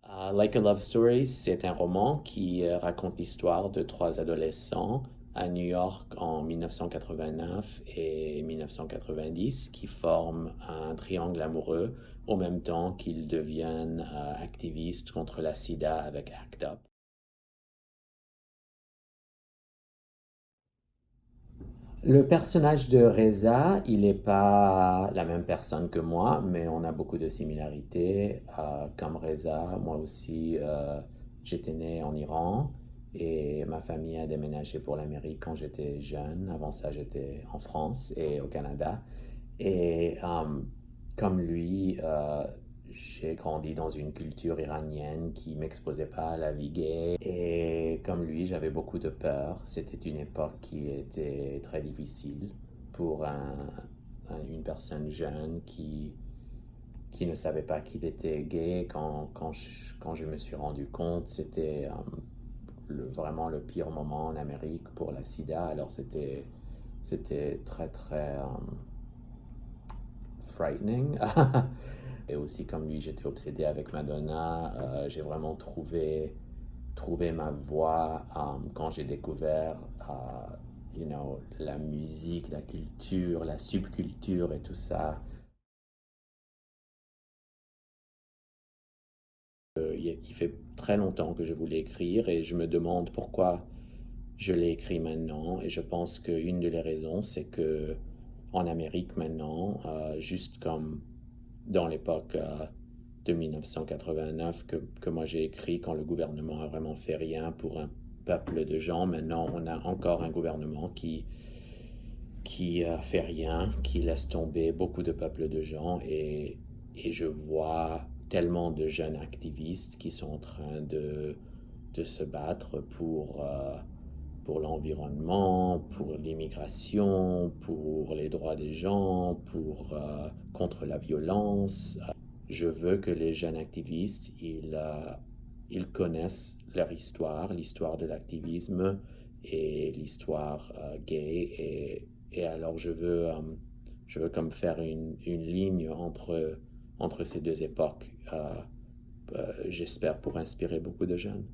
Like a Love Story, c'est un roman qui raconte l'histoire de trois adolescents à New York en 1989 et 1990 qui forment un triangle amoureux au même temps qu'ils deviennent activistes contre la sida avec ACT UP. Le personnage de Reza, il n'est pas la même personne que moi, mais on a beaucoup de similarités. Comme Reza, moi aussi, j'étais né en Iran et ma famille a déménagé pour l'Amérique quand j'étais jeune. Avant ça, j'étais en France et au Canada. Et comme lui, j'ai grandi dans une culture iranienne qui m'exposait pas à la vie gay. Et comme lui, j'avais beaucoup de peur. C'était une époque qui était très difficile pour une personne jeune qui ne savait pas qu'il était gay. Quand je me suis rendu compte, c'était vraiment le pire moment en Amérique pour la sida. Alors c'était très très frightening. Et aussi comme lui, j'étais obsédé avec Madonna. J'ai vraiment trouvé ma voie quand j'ai découvert la musique, la culture, la subculture et tout ça. Il fait très longtemps que je voulais écrire et je me demande pourquoi je l'ai écrit maintenant. Et je pense qu'une des raisons, c'est que en Amérique maintenant, juste comme dans l'époque de 1989 que moi j'ai écrit quand le gouvernement a vraiment fait rien pour un peuple de gens. Maintenant, on a encore un gouvernement qui fait rien, qui laisse tomber beaucoup de peuples de gens et je vois tellement de jeunes activistes qui sont en train de se battre pour l'environnement, pour l'immigration, pour les droits des gens, contre la violence. Je veux que les jeunes activistes, ils connaissent leur histoire, l'histoire de l'activisme et l'histoire gay. Et alors je veux comme faire une ligne entre ces deux époques, j'espère pour inspirer beaucoup de jeunes.